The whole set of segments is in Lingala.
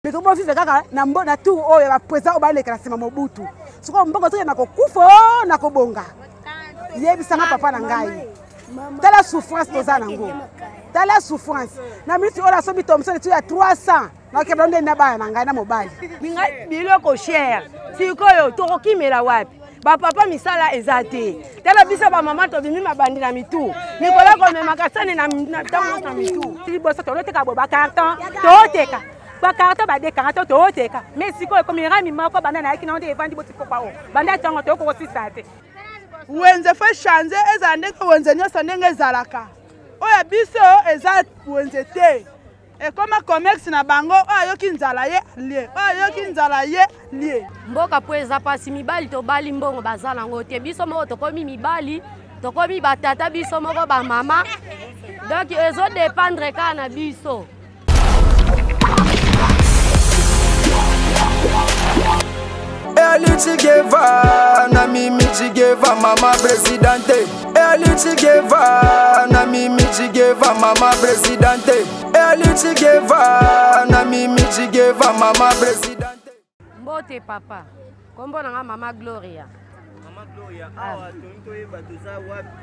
Mais tout le monde vit na tout oh ya président obalé que la sema Mobutu. Siko mbongo to na kokufo na kobonga. Yebisanga papa na ngai. Tala souffrance toza nango. Tala souffrance. Na minute ola so bitomso tu ya 300. Na keblonde na ba na ngai na mobali. Ngai biloko cher. Sikoyo to kimela wapi? Ba papa misala ezate. Tala biso ba mama to bimi mabandi na mitu. Nikola ko mema kasane na tango na mitu. Liboso to loteka bo ba carton to teka. Ba carton ba de carton to teka. Mais sikoyo ko mira mi mako banda na yaki na onde evandi boti popa o. Banda tango to ko sisate. Wenze fa chanze ezande ko wenze nyoso ndenge ezalaka. Oya biso eza wenze te. E koma commerce na bango ayoki nzala ye lie. Ayoki nzala ye lie. Mboka po eza pasi mibali to bali mbongo bazala ngo te biso moko to komi mibali to komi batata biso moko ba mama. Donc ezo dépendre kana biso. Eli Chigeva na Mimi Chigeva mama presidente. Eli Chigeva na Mimi Chigeva mama presidente. Eli Chigeva na Mimi Chigeva mama presidente. Mbote papa. Kombo na mama Gloria. Mama Gloria awa tonto yeba toza wapi?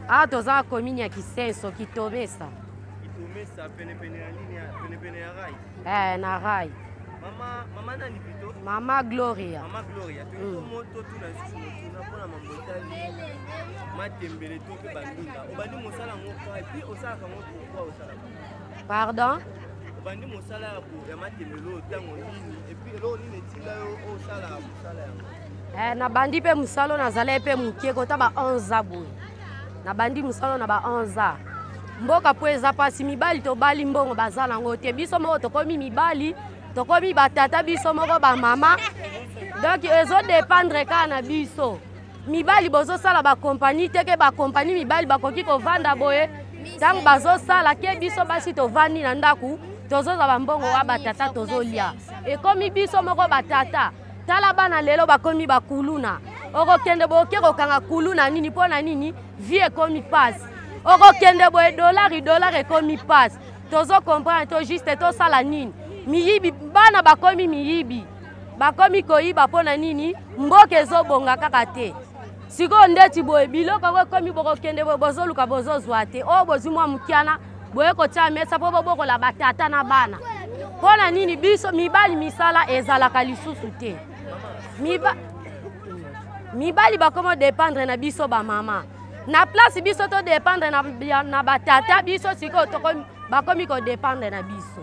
Ah toza komini ya Kisenso Kitomesa. Kitomesa pene ya nini ya pene ya rai? Na rai. Mama nani pito? Mama Gloria. Mama Gloria. Tu moto tu na susu na pona mambotali. Matembele to pe bandunda. Obandi mosala ngoko et puis osala ngoko kwa osala. Pardon? Obandi mosala ya matembele tango nini et puis lo nini tinga yo osala yango. Na bandi pe musalo na zala pe mukie kota ba 11 boy. Na bandi musalo na ba 11. Mboka po eza pasi mibali to bali mbongo bazala ngo te biso moko to komi mibali. Tokomi batata biso moko ba mama. Donc ezo dépendre kana biso. Mibali bozo sala ba compagnie teke ba compagnie mibali bakoki ko vanda boye. Tang bazo sala ke biso basi to vandi na ndaku, tozo za bambongo wa batata tozo lia. E komi biso moko batata. Tala bana lelo bakomi bakuluna. Oko kende boke ko kanga kuluna nini pona nini vie komi passe. Oko kende boye dollar e komi passe. Tozo comprendre to juste to sala nini. Miyibi bana bakomi miyibi bakomi koyiba pona nini mboke ezobonga kaka te siko ndeti boye biloko ko komi boko kende bozo luka bozo zwate o bozimwa mukiana boye ko tia mesa po boko la batata na bana pona nini biso mibali misala ezalaka lisusu te mibali bakomo dépendre na biso ba mama na place biso to dépendre na batata biso siko to bakomi ko dépendre na biso.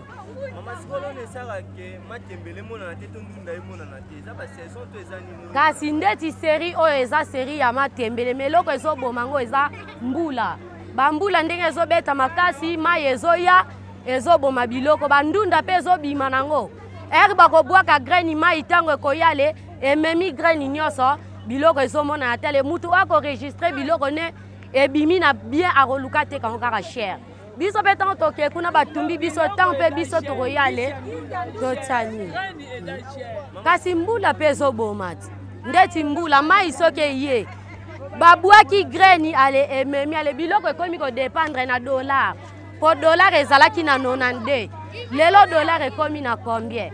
Kasi ndeti série oyo eza série ya matembele meloko ezobomango eza mbula bambula ndenge ezobeta makasi mai ezoya ezoboma biloko bandunda pe ezobima nango bakobwaka graine mai ntango ekoyale ememi graine nyonso biloko ezomona na tele mutu akoregistre biloko ne ebimi na bien akoluka te kango kaka cher biso pe tango toke kuna batumbi biso tango pe biso tokoyale totani kasi mbula pe ezoboma ti ndeti mbula mai soki ye babwaki graine ale ememi ale biloko ekomi kodépendre na dollar po dollar ezalaki na 92 lelo dollar ekomi na combien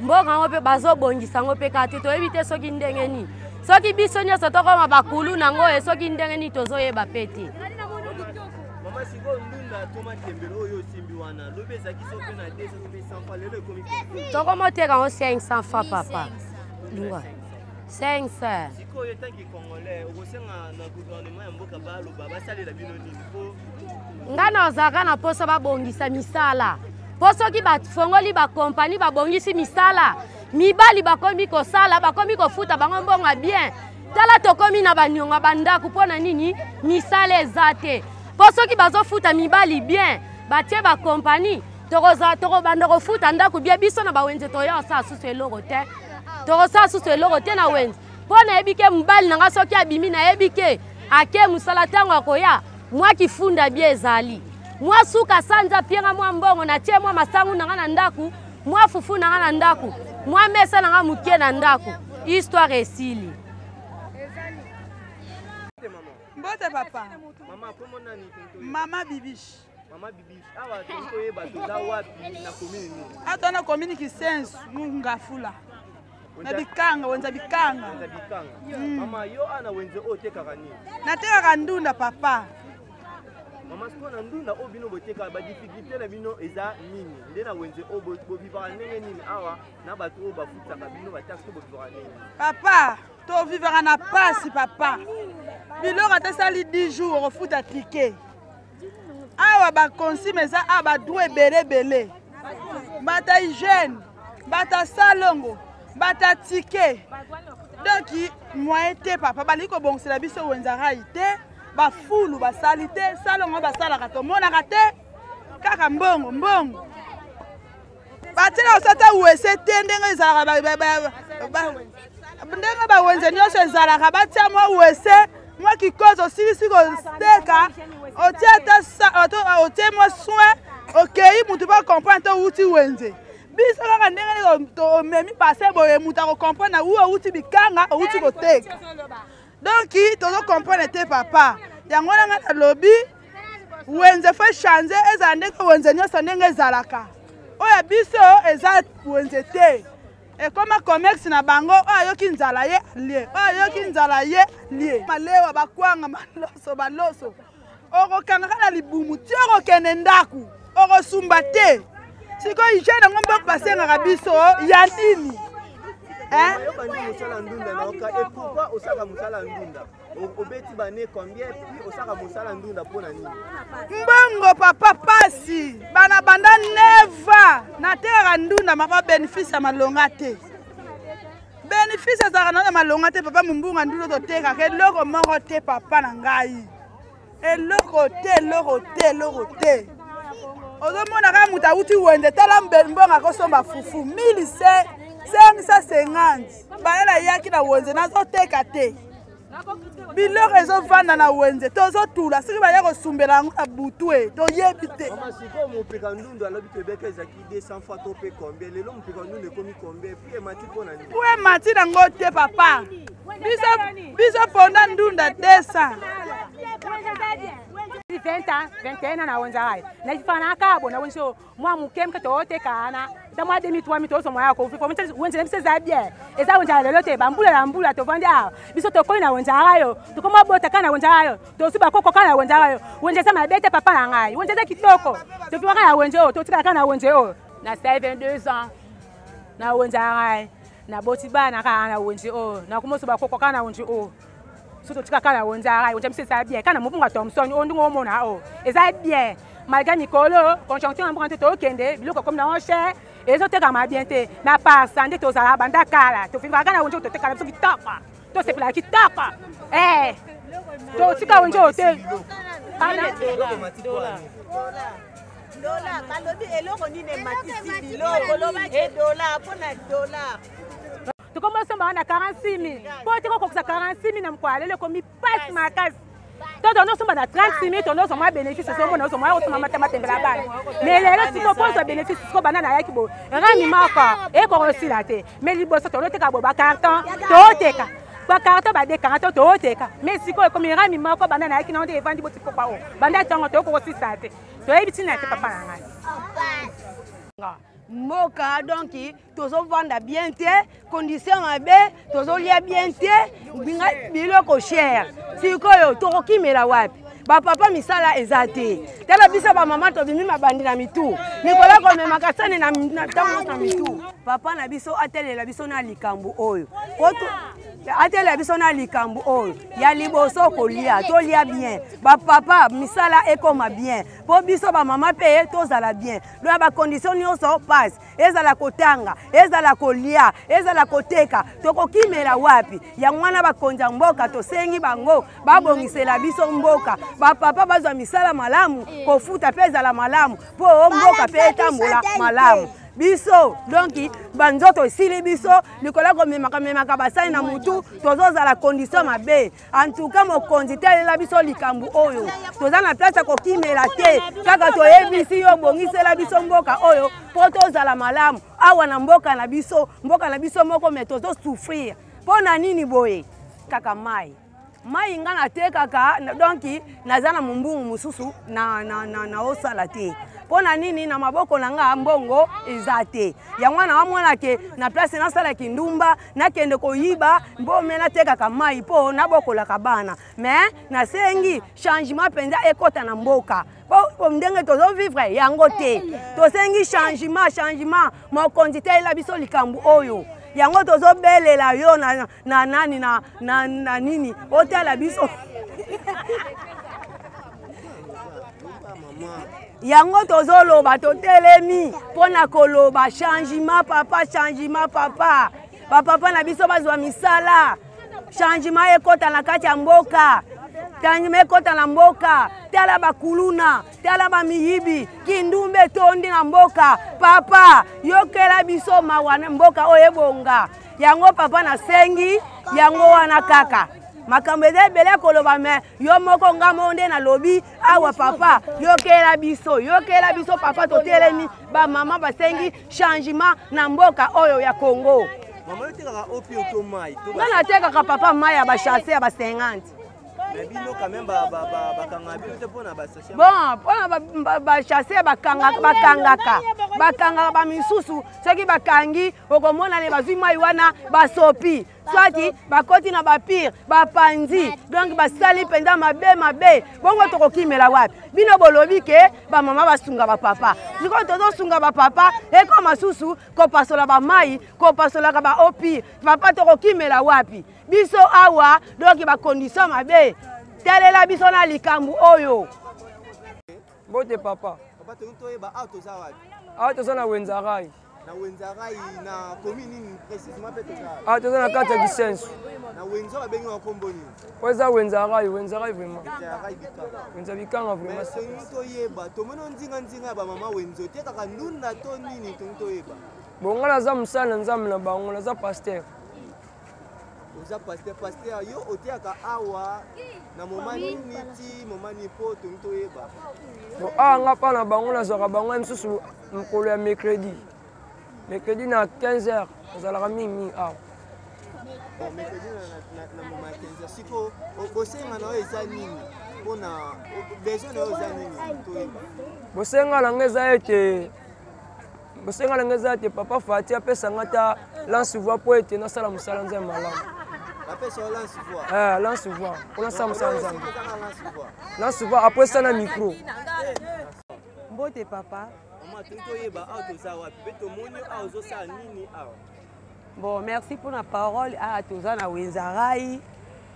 mboka yango mpe bazobongisa yango mpe kaka te toyebi te soki ndenge nini soki biso nyonso tokoma bakulu nango soki ndenge nini tozoyeba mpe te. Tokomoteka ngo 500 fois papa. Lunga. 500. Ngana ozaka na poso babongisa misala. Poso ki bafongoli ba compagnie babongisi misala. Mibali bakomi kosala bakomi kofuta bango mbonga bien. Tala tokomi na banyonga bandaku pona nini misala ezate. Poso ki bazofuta mibali bien batie ba compagnie toko banda kofuta ndaku bien biso na bawenze toya sa susu eloko te. Toko sa susu eloko te na wenze. Pona ebike mbali nanga soki abimi na ebike ake musala tango akoya mwa kifunda bien ezali. Mwa suka sanza pienga mwa mbongo na tie mwa masangu nanga na ndaku, mwa fufu nanga na ndaku, mwa mesa nanga mukie na ndaku. Histoire esili. Mbote papa. Mama Bibish. Mama Bibi, awa tokoye batoza wapi na commune nini? Ata na commune Kisensu Ngafula. Na bikanga, wenza bikanga. Mama yo ana wenze otekaka nini? Natekaka ndunda papa. Mama siko na ndunda obino boteka ba difficulté na bino eza nini? Nde na wenze obo vivra ndenge nini awa na bato o bafutaka bino bataki bo vivra nini? Papa, to vivra na pasi papa. Biloko atesali 10 jours ofuta ticket. Awa ba consigne eza aba doué belé. Bata hygiène, bata salongo, bata ticket. Donc moyen te papa bali ko bonsela biso wenzara ite. Ba fulu ba salite salongo ba salaka to monaka te kaka mbongo batela osata wese te ndenge ezalaka ndenge bawenze nyonso ezalaka batia mwa wese mwa kikozo osilisi koteka otie mwa soin okei mutu bacomprendre te outi wenze biso kaka ndenge omemi pase boye mutu akokomprendre na wu outi bikanga outi koteka donc tozo comprendre te papa yango nanga na lobi wenze fa changer eza ndenge wenze nyonso ndenge ezalaka oya biso eza wenze te ekoma commerce na bango oyo yoki nzala ye lie oyo yoki nzala ye lie malewa bakwanga baloso okokanga na libumu ti okokende ndaku okosumba te siko hygiene yango mboko basengaka biso ya nini Obandi musala ndunda na oka et pourquoi osaka musala ndunda? Obeti bane combien puis osaka musala ndunda pona nini? Mbongo papa pasi bana banda neva na terra ndunda mapa bénéfice ya malonga te. Bénéfice za na malonga te papa mbunga ndunda to teka ke loko moko te papa na ngai. Eloko te. Ozomona ka muta uti wende tala mbonga ko somba fufu 1550 balela yaki na wenze nazoteka te biloko ezovanda na wenze tozotula soki baya kosumbela yango na butu toyebi te. Mama siko mopeka ndundu alobi tobeka ezaki 200 fois to pe combien lelo mopeka ndundu ekomi combien puis emati mpona nini? Puis emati nango te papa biso ponda ndunda 200 20 ans 21 ans na wenzarai na ifana kabo na wenso mwa mukemke tote kana tamwa demi 3 mitoso mwa yako ufiko wenze nse za bien eza wenza lelo te bambula to vanda biso to koina wenzarai to koma bota kana wenzarai to suba koko kana wenzarai wenze sama bete papa na ngai wenze za kitoko to fiwa kana wenze to tika kana wenze na 72 ans na wenzarai na boti bana kana wenze na kumoso ba koko kana wenze surtout tika kana wenzarai wenze mse bien kana mupunga Thomson ndingo mona eza bien malgré Nicolo conjonction emprunté to kende biloko comme na on cher ezoteka bien te na pasa nde tozala banda kala to finga kana wenzo to teka biso kitaka to sepela kitaka to tika wenzo te ana dollar balobi eloko nini matisi biloko lobaki dollar pona dollar to commence na 46000 po tiko kokisa 46000 na mkwale le komi passe makasi to dono somba na 36000 to no somba bénéfice so mona somba o somba matembela bana mais les siko poso bénéfice siko banana yaki bo rami maka e ko osila te mais liboso to loteka bo ba carton to teka ba carton ba de carton to teka mais siko e komi rami maka banana yaki na onde evandi boti popa o banda tongo to ko osisa te to ebitina te papa na ngai Moka donc tozo vanda bien te condition mabe tozo lia bien te binga biloko cher sikoyo tokokimela wapi ba papa misala ezate tala bisa ba mama to bimi mabandi na mitu nikola ko mema kasane na tango na mitu papa na biso atelela biso na likambu oyo koto atelela biso na likambu oyo ya liboso kolia to lia bien ba papa misala ekoma bien po biso ba mama pe tozala bien lo ba condition nyonso passe ezala kotanga ezala kolia ezala koteka tokokimela wapi ya mwana bakonza mboka to sengi bango babongisela biso mboka ba papa bazwa misala malamu kofuta peza la malamu po mboka pe etambola malamu biso donc banzoto esili biso likola ko memaka basali na mutu tozoza la condition mabe en tout cas mokonzi telela biso likambu oyo toza na place ko kimela te kaka toyebisi yo bongisela biso mboka oyo po tozala malamu awa na mboka na biso moko me tozo souffrir pona nini boye kaka mai mai nga natekaka donc naza na mombungu mosusu na osala te mpo na nini na maboko na nga mbongo eza te yango na wamona ke na place nasalaki ndumba nakende koyiba mbo me natekaka mai mpo nabokolaka bana mais nasengi changement mpenza ekota na mboka po ndenge tozovivre yango te tosengi changement mokonzi telela biso likambo oyo yango tozobelela yo na nani na nini otala biso yango tozoloba totelemi mpona koloba changement papa bapapa na biso bazwa misala changement ekota na kati ya mboka changement ekota na mboka tala bakuluna tala bamiyibi kindumbe tondi na mboka papa yokela biso mawa na mboka oyo ebonga yango papa nasengi yango wana kaka makambo eza ebele koloba me yo moko nga monde na lobi awa papa yokela biso papa totelemi bamama basengi changement na mboka oyo ya Congo. Mama yotekaka opi otomai nga natekaka papa mai ya bachasse ya ba 50 bon mpona bachasse bakangaka bamisusu soki bakangi okomona ne bazwi mai wana basopi swati bakoti na bapire bapanzi donc basali mpenza mabe bongo tokokimela wapi bino bolobi ke bamama basunga bapapa sikoyo tozosunga bapapa ekoma susu kopasola bamai kopasolaka baopire papa tokokimela wapi biso awa donc bakondition mabe telela biso na likambo oyo bote papa awa toza na Wenzarai na Wenzarai na commune précisément pe toza awa toza na kati ya Gisensu na Wenzo babengi wa komboni oza Wenzarai vraiment Wenza Bikanga vraiment c'est toyeba tomono nzinga ba mama Wenzo te kaka ndunda to nini toyeba bonga naza musala nzambe na bango naza pasteur oza pasteur yo otiaka awa na momani niti momani po toyeba bon nga pa na bango nazwaka bango misusu mokolo ya mercredi na 15h ozalaka mingi awa mercredi na moma 15h siko bosenga na oyo eza nini mpona besoin na oyo eza nini toyeba bosenga nanga eza ete papa Fati apesanga ta lance voix po ete nasala mosala nzambe malamu lance voix po nasala mosala nzambe lance voix apesa na micro mbote papa bon merci pour la parole à toza na Wenzarai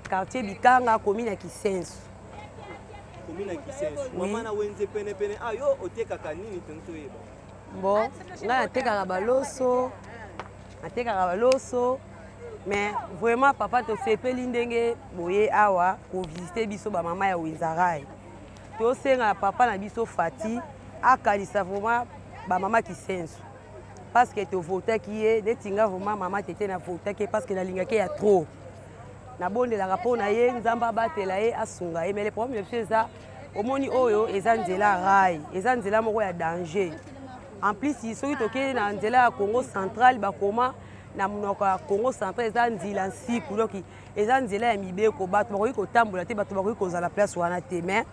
quartier Bikanga commune ya Kisensu mama na wenze pene ayo otekaka nini toyeba bon nga natekaka baloso mais vraiment papa tosepeli ndenge boye awa kovisite biso bamama ya Wenzarai tosenga papa na biso Fati akalisa vraiment bamama Kisensu parce que tovotaki ye netinga vraiment mama tete na votaki parce que nalingaki ya trop nabondelaka mpo na ye nzambe abatela ye asunga ye mais le problème biso eza omoni oyo eza nzela rai eza nzela moko ya danger en plus soki tokei na nzela ya Congo central bakoma na monoko ya Congo central eza nzela nsiku donc eza nzela ya mibeko bato bakoki kotambola te bato bakoki kozala place wana te mais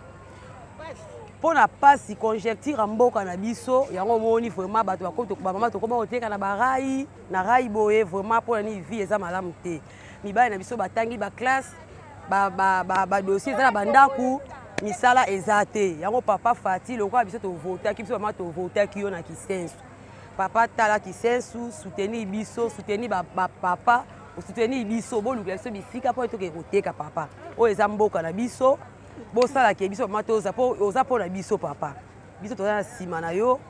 mpona pasi conjecture mboka na biso yango omoni vraiment bato bamama tokoma koteka na barai na rai boye vraiment mpona ni vie eza malamu te mibali na biso batangi baklasse badossier eza na bandaku misala eza te yango papa Fati lokola biso tovotaki biso bamama tovotaki yo na Kisensu papa tala Kisensu soutenir biso soutenir bapapa soutenir biso bolukela biso bisika mpo etoke koteka papa oyo eza mboka na biso bosalaki biso mama toza oza mpo na biso papa biso toza na nsima na yo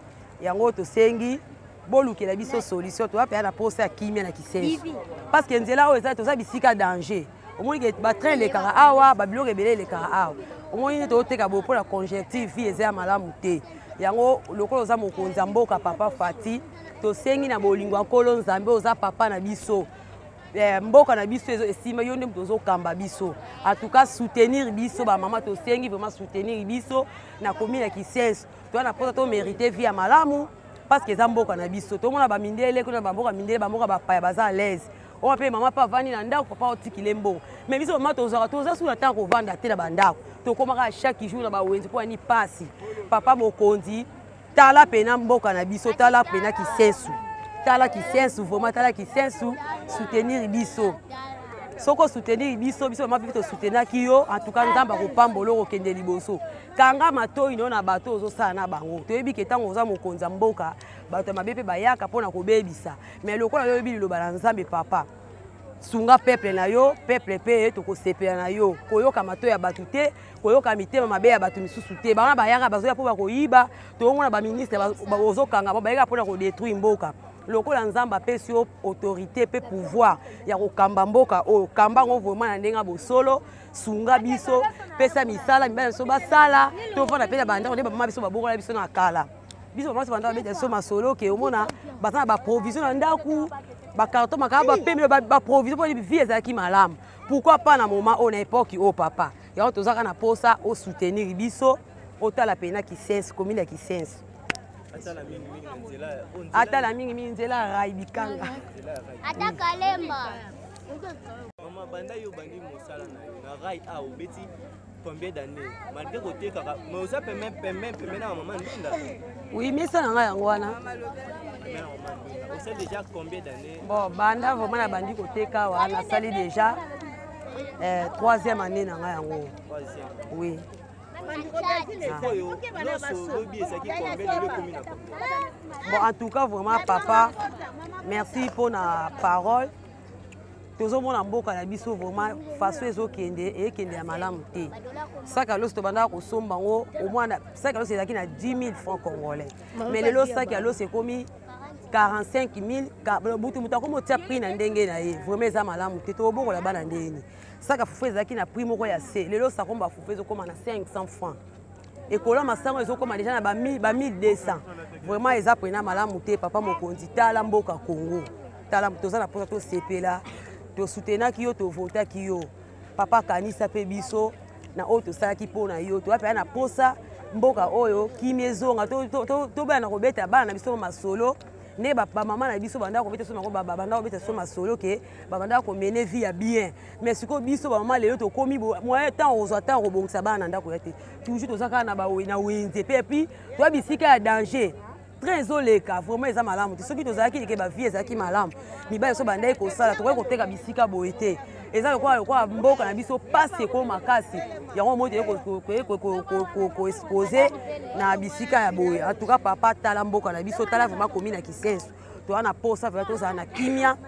yango tosengi bolukela biso solution toapeya na posa ya kimia na Kisensu parce que nzela oyo eza toza bisika danger omoni batrain elekaka awa babiloko ebele elekaka awa omoni nde toteka bo mpo na conjecture vie eza ya malamu te yango lokola oza mokonzi ya mboka papa Fati tosengi na bolingo ya nkolo nzambe oza papa na biso mboka na biso esima yo nde tozokamba biso en tout cas soutenir biso bamama tosengi vraiment soutenir biso na commune ya Kisensu toza na mposa tomérite vie ya malamu parce que eza mboka na biso tomona bamindele kuna bamboka mindele bamboka bapaya baza à l'aise on peut maman pas vani na ndako papa otikile mbongo mais biso maman toza sous la temps ko vanda te na bandako to komaka chaque jour na ba wenzi po ani pasi papa mokonzi tala pena mboka na biso tala pena kisensu vraiment tala kisensu soutenir biso soko soutenir biso maman biso soutenir kiyo en tout cas nzamba ko pambolo ko kende liboso kanga matoi no na bato ozo sala na bango toyebi ke tango oza mokonza mboka bato mabepe bayaka pona ko bebisa mais lokola yo yebi liloba na nzambe papa sunga peuple na yo peuple pe to ko sepela na yo koyoka matoi ya bato te koyoka mitema mabe ya bato misusu te bana bayaka bazoya po ba koyiba to ngona ba ministre ozo kanga ba bayaka pona ko détruire mboka lokola nzamba apesi yo autorité pe pouvoir ya kokamba mboka oyo kamba ngo vraiment na ndenge bosolo sunga biso pesa misala mibala biso basala tovanda mpe na bandako nde bamama biso babokola biso na kala biso bamama biso bandako babeta biso masolo ke omona baza na baprovision na ndaku bakarton makaba bapembe baprovision mpo vie ezalaki malamu pourquoi pas na moment oyo na époque oyo papa yango tozaka na posa osoutenir biso otala pena kisense commune ya kisense atala mingi nzela rai bikanga ata kalemba mama banda yo bandi mosala na yo na rai a obeti combien d'années malgré côté kaka mais osa pembe na maman ndunda oui mais ça nga yango wana on sait déjà combien d'années bon banda vraiment na bandi côté ka wana sali déjà 3e année na nga yango oui. Bon, en tout cas, vraiment, papa, merci pour la parole. Tout le monde a beaucoup de biso vraiment façon et kende ya malamu te. Ça que l'os to banda ko somba au moins ça que l'os c'est na 10 000 francs congolais. Mais le lot ça que l'os c'est commis 45 000 butu muta comme tia prix na ndenge na ye. Vraiment za malamu te to boko la bana ndeni. Ça que fufu ezaki na prix moko ya C. Le lot ça comme ba fufu comme na 500 francs. Et kola masango ezo comme déjà na ba 1200. Vraiment eza prena malamu te papa mokonzi tala mboka Congo. Tala toza na posa to sepela. To soutenir ki yo to voter ki yo papa kanisa pe biso na o to sala ki pona yo to apena posa mboka oyo kimezonga to bana ko beta bana na biso masolo ne ba mama na biso banda ko beta so mako baba banda ko beta so masolo ke banda ko mener vie ya bien mais siko biso ba mama lelo to komi moyen temps ozwa temps ko bongisa bana ndako yate toujours to zaka na ba na wenze pe puis to bisika ya danger très oleka vraiment eza malamu te soki tozalaki ke ba vie ezalaki malamu mibali so bandai kosala tokoki koteka bisika boye te eza lokola mboka na biso pasi eko makasi yango moi ko expose na bisika ya boye en tout cas papa tala mboka na biso tala vraiment komi na kisenso toza na posa vraiment tozala na kimia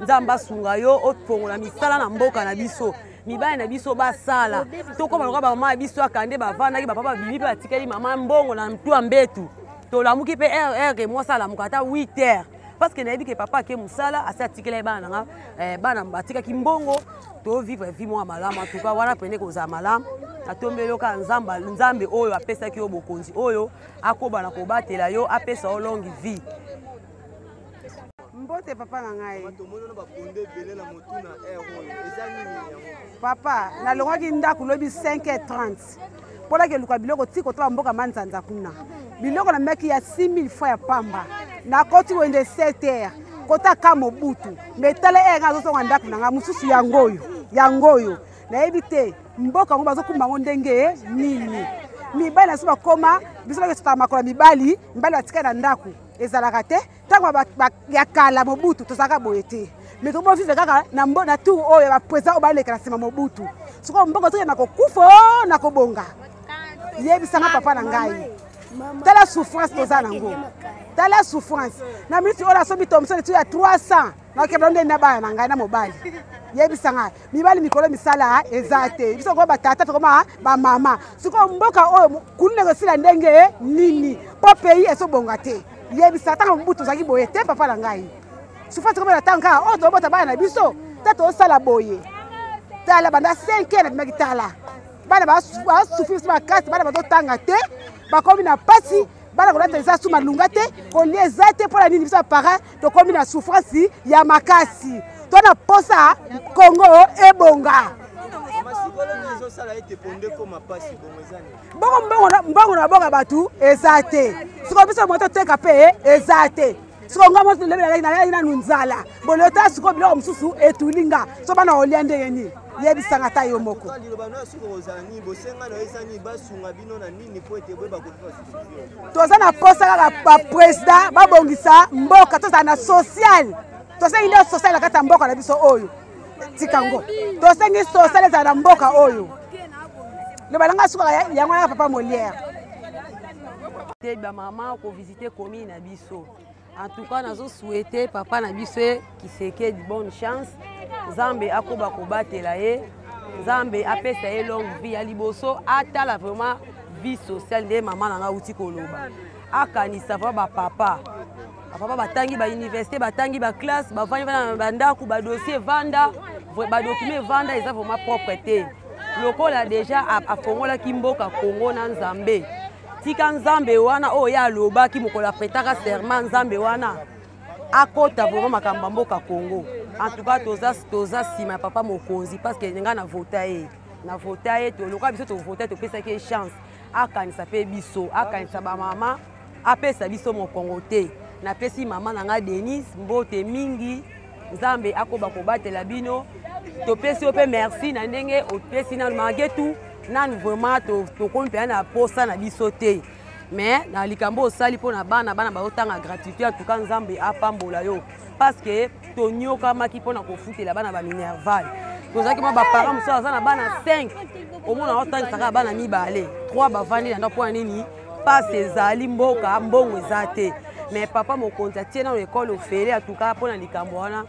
nzambe asunga yo ofongola misala na mboka na biso mibali na biso basala tokoma lokola bamama ya biso akande bavandaki bapapa bibi mpe batikeli mama mbongo na mtu ya mbetu tolamuki pe r moi sala mukata 8h parce que nayebi ke papa ke musala asa atikela bana nga bana batika kimbongo to vivre vie moi malama en tout cas wana pene ko za malama atombelo ka nzambe oyo apesa ki obokonzi oyo akoba na kobatela yo apesa o longue vie mbote papa na ngai papa na longaki ndako lobi 5h30 pola ke luka biloko tiko to mboka manzanza kuna biloko na meki ya 6000 francs ya pamba na koti wende 7h kota kamo butu metale nga zo songa ndako na nga mususu yangoyo na ebite mboka ngo bazokumba ngo ndenge nini mibali na so bakoma biso ba ketata makola mibali batika na ndako ezalaka te tango ya kala mobutu tozaka boye te mais to vivre kaka na tour oyo ba president obaleka na sima mobutu siko mbongo to na kokufa na kobonga yebisanga papa na ngai tala souffrance toza nango tala souffrance na minute ola so bitomso tu ya 300 na kebla nde na bana na ngai na mobali yebisanga mibali mikolo misala ezate biso ko batata to koma ba mama siko mboka oyo kunnego sila ndenge nini po pays eso bonga te yebisa tanga mbutu zaki boye te papa na ngai souffrance koma tanga o to bota bana biso tato sala boye tala banda 5 na mekitala bana ba souffrir ma carte bana ba tanga te bakomi na pasi bana kolata eza suma lunga te kolieza te pour la nini biso para to komi na souffrance ya makasi to na posa Congo ebonga mbongo na bonga batu eza te siko biso moto teka pe eza te siko ngamo lebela na nunzala bolota siko bilo msusu etulinga so bana olia ndenge ni yebisanga ta yo moko toza na posa kaka ba president babongisa mboka toza na social tosengi nde social na kata mboka na biso oyo tikango tosengi social za na mboka oyo lebalanga siko yango ya papa Molière te ba mama ko visiter commune na biso. En tout cas, nous souhaitons papa na biso qui seke de bonne chance. Nzambe akoba kobatela ye. Nzambe apesa ye longue vie ya liboso atala vraiment vie sociale de maman nanga uti koloba. Akanisa ba papa. Papa batangi ba université, batangi ba classe, ba vandi na bandako, ba dossier vanda, ba document vanda eza vraiment propreté. Lokola déjà afongola kimboka Congo na Nzambe. Tika Nzambe wana oya loba ki mokola pretaka serment Nzambe wana akota vraiment makamba mboka Congo. En tout cas toza sima papa mokonzi parce que nga na votaye to loka biso to votaye to pesa ke chance akanisa pe biso akanisa ba mama apesa biso mo Congo te na pesi mama nanga Denise mbote mingi Nzambe akoba kobatela bino to pesi ope merci na ndenge o pesi na magetu nan vraiment to kompe na posa na biso te mais na likambo osali pona bana baotanga gratuité en tout cas Nzambe apambola yo parce que to nyoka maki pona kofutela bana ba minerval tozaki ma ba parents muso aza na bana 5 au moins otanga saka bana mibale 3 bavandi na ndako nini passe ezali mboka mbongo ezate mais papa mokonzi atie na l'école ofele en tout cas pona likambo wana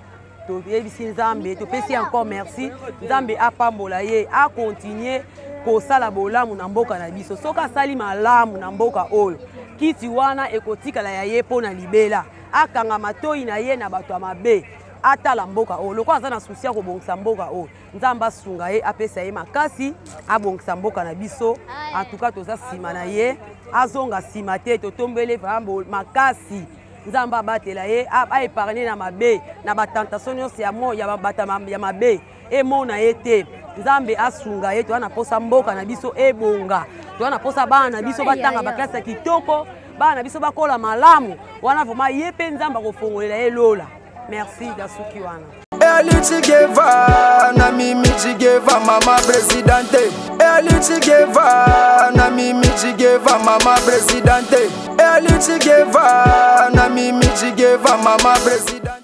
to yebisi Nzambe to pesi encore merci Nzambe apambola ye a continuer kosala bolamu na mboka na biso soka sali malamu na mboka oyo kiti wana ekotikala ya ye pona libela akanga matoi na ye na bato ya mabe atala mboka oyo loko aza na susi ya kobongisa mboka oyo Nzambe asunga ye apesa ye makasi abongisa mboka na biso en tout cas toza nsima na ye azonga nsima te totombele vraiment makasi Nzambe abatela ye aepargne na mabe na batentation nyonso ya bata ya mabe emona ye te Nzambe asunga ye toana posa mboka na biso ebonga toana posa bana na biso batanga baklase ya kitoko bana na biso bakola malamu wana vraiment ye pe Nzambe akofongolela ye lola merci dasuki wana Eli Chigeva na mimi Chigeva mama presidente Eli Chigeva na mimi Chigeva mama presidente Eli Chigeva na mimi Chigeva mama presidente